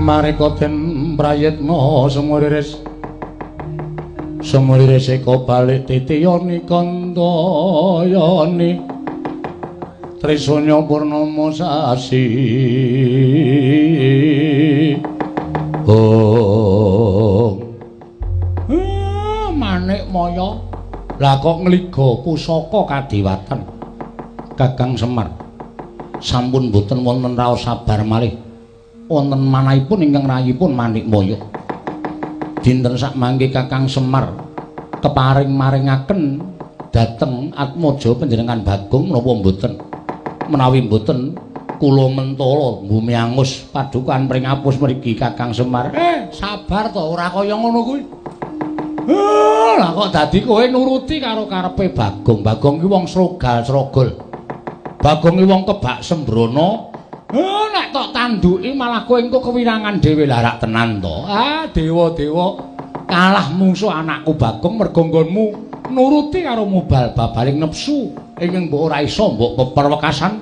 Mareka den prayitna semuriris eko balik titiyani kandayani Trisanya purnama sasi Manik Maya lah kok ngliga pusaka kadiwatan Kakang Semar sampun boten wonten raos sabar malih wonten manahipun ingkang rayipun Manik Maya dinten sak mangke Kakang Semar keparing maringaken dhateng Atmaja panjenengan Bagong menapa mboten menawi mboten kula mentala bumi angus padukan pring apus mriki Kakang Semar sabar to ora kaya ngono kuwi lah kok dadi kowe nuruti karo karepe Bagong Bagong ki wong srogal-srogol Bagong ki wong kebak sembrono nek tok tanduki malah kowe engko kewirangan dhewe larak tenan to dewa-dewa kalah mungsuh anakku Bagong mergo nggonmu nuruti karo mubal babaling nepsu ingkang mbok ora iso mbok peperwekasan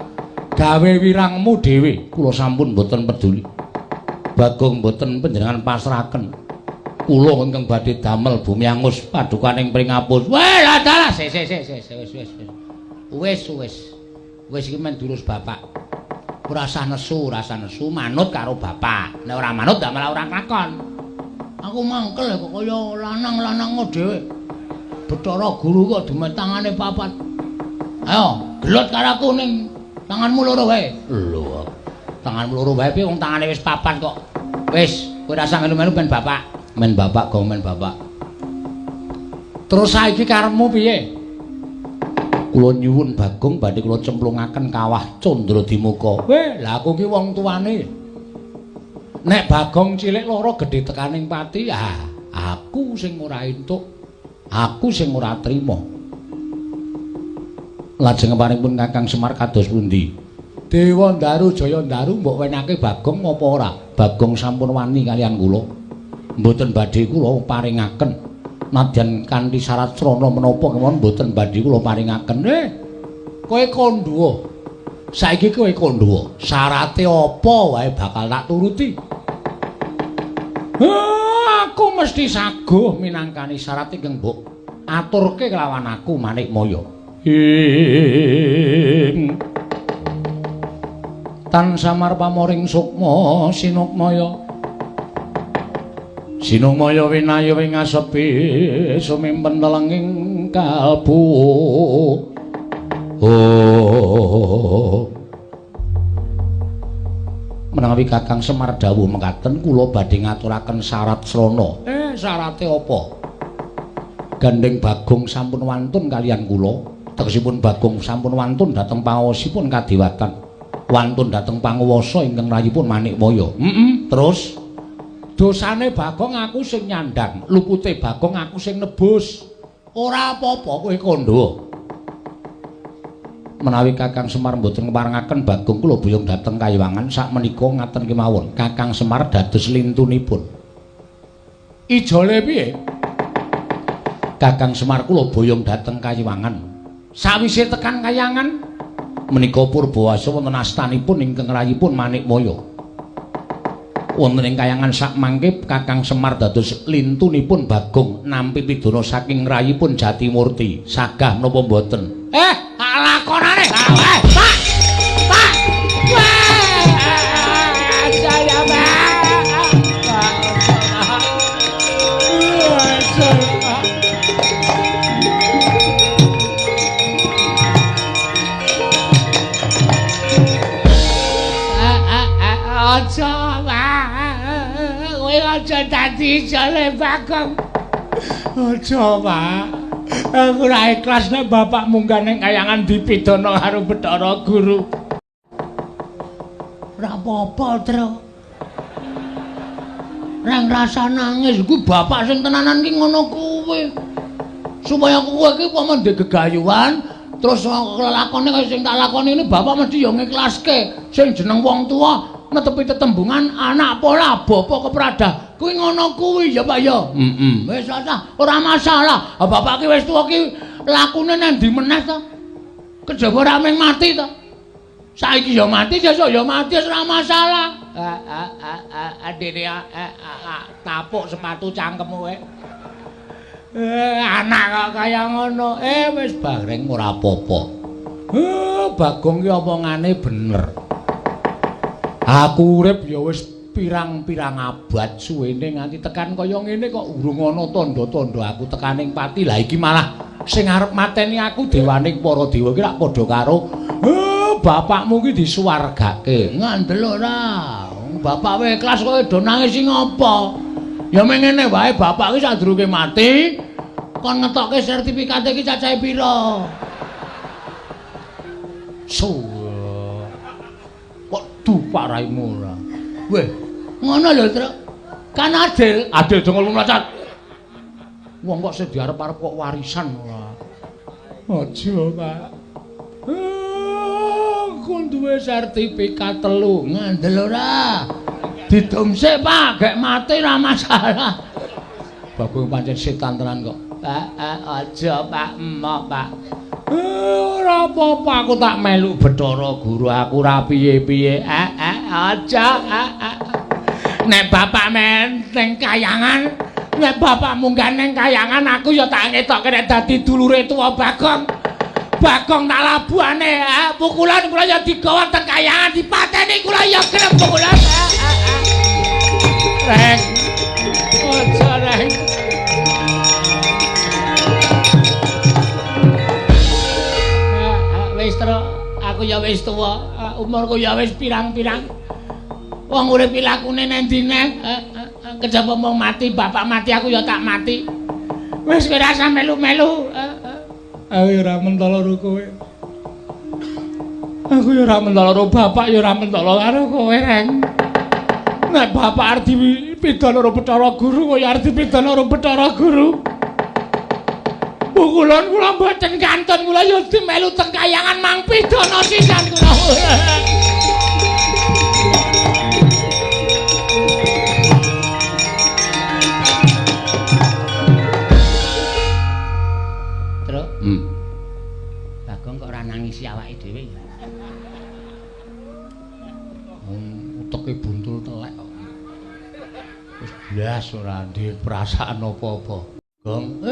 gawe wirangmu dhewe kula sampun mboten peduli Bagong mboten panjenengan pasrahaken kula ingkang badhe damel bumi angus padukaning pringapus weh dalah wis iki men durus bapak ora usah nesu manut karo bapak nek ora manut ndak malah ora kakon aku mangkel kok kaya lanang-lanang dhewe Bathara Guru kok dimetangane papat ayo gelut karo aku ning tanganmu loro wae lho tanganmu loro wae piye wong tangane wis papat kok wis kowe ora usah melu-melu ben bapak men bapak terus saiki karepmu piye kula nyuwun Bagong badhe kula cemplungaken kawah Candra Dimuka weh lah aku ki wong tuane nek Bagong cilik loro gedhe tekaning pati aku sing ora entuk aku sing ora trima lajeng paringipun Kakang Semar kados pundi Dewa Ndaru Jaya Ndaru mbok wenake Bagong apa ora Bagong sampun wani kalian kula mboten badhe kula paringaken nadyan kanthi syarat srana menapa kemawon mboten badhe kula paringaken kowe kandha saiki kowe kandha syarate apa wae bakal tak turuti aku mesti saguh minangkani syarat ingkang mbok aturke kelawan aku Manik Maya tan samar pamoring sukma sinukmaya Sinumaya winaya wing asepi sumimpen telenging kalbu menawi Kakang Semar dawuh mekaten kula badhe ngaturaken syarat srana syarate apa gandeng Bagong sampun wantun kalian kula tegesipun Bagong sampun wantun dhateng pangawasipun kadiwatan wantun dhateng panguwasa ingkang rayipun Manik Maya terus dosane Bagong aku sing nyandang lupute Bagong aku sing nebus ora apa-apa kowe kandha menawi Kakang Semar mboten ngparengaken Bagong kula buyung dhateng Kayiwangan sakmenika ngaten kemawon Kakang Semar dados lintunipun ijole piye Kakang Semar kula boyong dhateng Kayiwangan sawise tekan Kayangan menika Purbawasa wonten astanipun ingkang rayipun Manik Maya wonten ing Kayangan sak mangke Kakang Semar dados lintunipun Bagong nampi pidana saking rayipun Jatimurti sagah napa mboten lakonane Pak saya aja dadi jale Bagong aja Pak aku ora ikhlas nek bapak munggah ning Kayangan dipidana karo Bathara Guru ora apa-apa Tru reng rasa nangis ku bapak sing tenanan ki ngono kuwi supaya kowe iki paman ndek gegayuhan terus lakone kaya sing tak lakoni ini bapak mesti yo ngiklaske sing jeneng wong tuwa netepi tetembungan anak pola bapa kepradah kuwi ngono kuwi ya Pak ya wis ora masalah bapak ki wis tuwa ki lakune nang ndi meneh to kejaba ra mung mati to Saiki ya mati, sesuk ya mati ora masalah. Dene tapuk sepatu cangkemmu kowe. Anak kok kaya ngono. Wis bareng ora apa-apa. Bagong ki omongane bener. Aku urip ya wis pirang-pirang abad suwene nganti tekan kaya ngene kok urung ana tandha-tandha aku tekaning pati. Lah iki malah sing arep mateni aku dewaning para dewa ki rak padha karo bapakmu ki disuwargake. Ngandel ora. Bapak wae ikhlas kowe do nangis sing apa? Ya mengene wae bapak ki sadurunge mati kon ngetokke sertifikate ki cacahe pira? Kok duparaimu ora. Weh, ngono lho, Truk. Kan adil. Adil dong lu mlacat. Wong kok sing diarep-arep kok warisan ora. Aja, Pak. Kon duwe sertifikat 3, ngandel ora. Didumsik, Pak, gek mati ora masalah. Bagong pancen setan tenan kok. Aja, Pak, emok, Pak. Ora apa-apa aku tak melu Bathara Guru aku ora piye-piye. Aja. Nek bapak men ning kayangan, nek bapak munggah ning kayangan aku ya tak ngetokke nek dadi dulure tuwa Bagong. Bagong tak labuhane, pukulan kula ya digawa teng kayangan dipateni kula ya gelem pukulan. Reng. Aja reng. Wis Truk, aku ya wis tuwa, umurku ya wis pirang-pirang. Wong urip lakune nang dine, kejaba mau mati, bapak mati aku ya tak mati. Wis kowe rasa melu-melu. Aku ora mentolo karo kowe. Aku ya ora mentolo karo bapak, ya ora mentolo karo kowe, Reng. Nek bapak arep dipidana karo Bathara Guru, kowe arep dipidana karo Bathara Guru. Pukulan kula mboten kantun, kula ya dimelu teng kayangan mang pidana sisan kula. Truk. Bagong kok ora nangisi awake dhewe ya. Uteke buntul telek kok. Wis blas ora ndek perasaan apa-apa. Gong,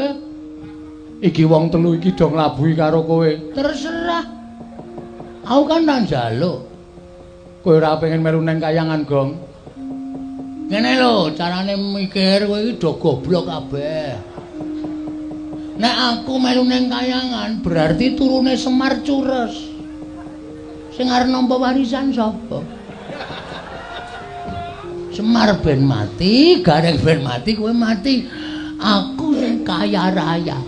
iki wong telu iki do nglabuhi karo kowe. Terserah. Aku kan nang njaluk. Kowe ora pengen melu nang kayangan, Gong. Ngene lho, carane mikir kowe iki do goblok kabeh. Nek aku melu nang kayangan berarti turune Semar Cures. Sing arep nampa warisan sapa? Semar ben mati, Gareng ben mati, kowe mati. Aku sing kaya raya.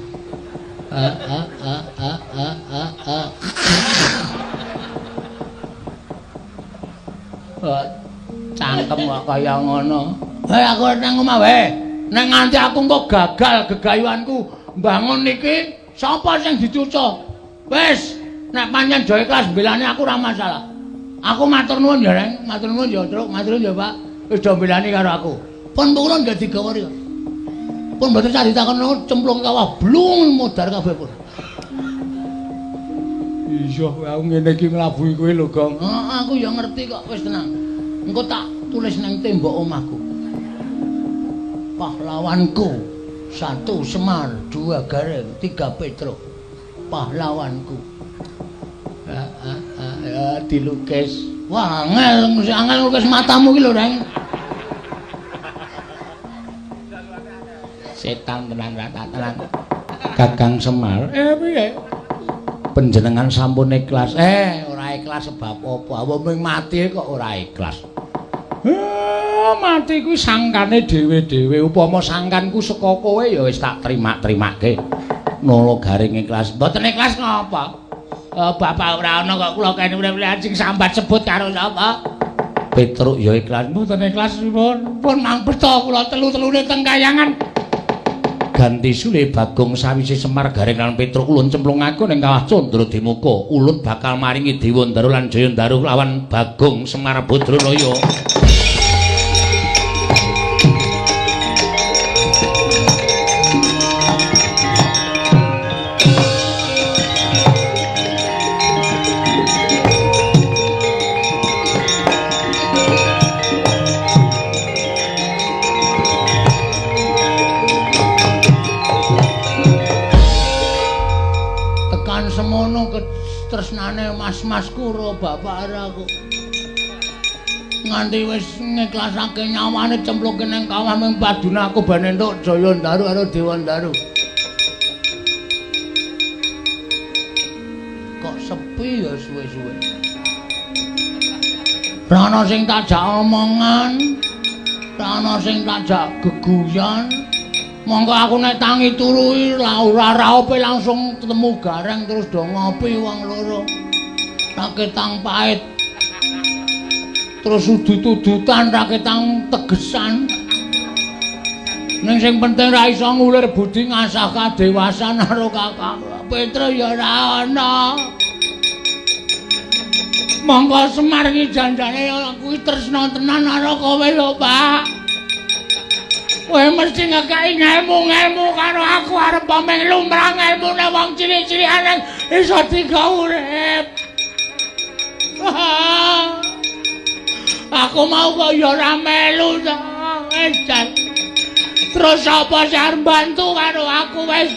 Cangkem kok kaya ngono. Aku nang omah wae. Nek nganti aku engko gagal gegayuhanku bangun niki, sapa sing dicucuk? Wis, nek pancen do ikhlas mbelani aku ora masalah. Aku matur nuwun ya, Reng. Matur nuwun ya, Truk. Matur nuwun ya, Pak. Wis do mbelani karo aku. Pun kula nggih digawa rika. Pun mboten sak ditakon cemplung kawah blung modar kabeh pun. Iya, aku ngene iki nglabuhi kowe lho, Gong. Aku ya ngerti kok, wis tenang. Engko tak tulis nang tembok omahku. Pahlawanku 1 Semar, 2 Gareng, 3 Petruk. Pahlawanku. Dilukis. Wah, angel nglukis matamu iki lho, Reng. Setan tenan tenan. Kakang Semar, piye? Panjenengan sampun ikhlas. Ora ikhlas sebab apa? Wong mati kok ora ikhlas. Mati kuwi sangkane dhewe-dhewe. Upama sangkanku saka kowe ya wis tak terima-terimake. Nolo Garing ikhlas. Mboten ikhlas ngapa? Bapak ora ana kok kula kene urip sing sambat sebut karo sapa? Petruk ya ikhlas. Mboten ikhlas pun mang beto kula telu-telune teng kayangan. Ganti sule Bagong sawise Semar Gareng lan Petruk ulun cemplungaken ing kawah Candra Demuka. Ulun bakal maringi Dewa Ndaru lan Jaya Ndaru lawan Bagong Semar Badranaya. tresnane mas-mas kuro bapak aku. Nganti wis ngiklasake nyawane cempluke ning kawah ming padune aku ben entuk Jaya Ndaru karo Dewa Ndaru. Kok sepi ya suwe-suwe. Ra ana sing tajak omongan, ra ana sing tajak geguyon. Monggo aku nek tangi turu ora raope langsung ketemu gareng terus do ngopi wong loro. Raketang pahit. Terus udut-udutan raketang tegesan. Ning sing penting ra iso ngulir budi ngasah kadewasan karo Kakang Petra ya ora ana. Monggo Semar iki janjane kuwi tresna tenan karo kowe lho, Pak. Kowe mesti ngekeki ngemu-ngemu karo aku arep pameng lumrah ngemune wong cilik-cilikan iso digawe urip. Aku mau kok ya ora melu ta. Terus sapa sing arep bantu karo aku wis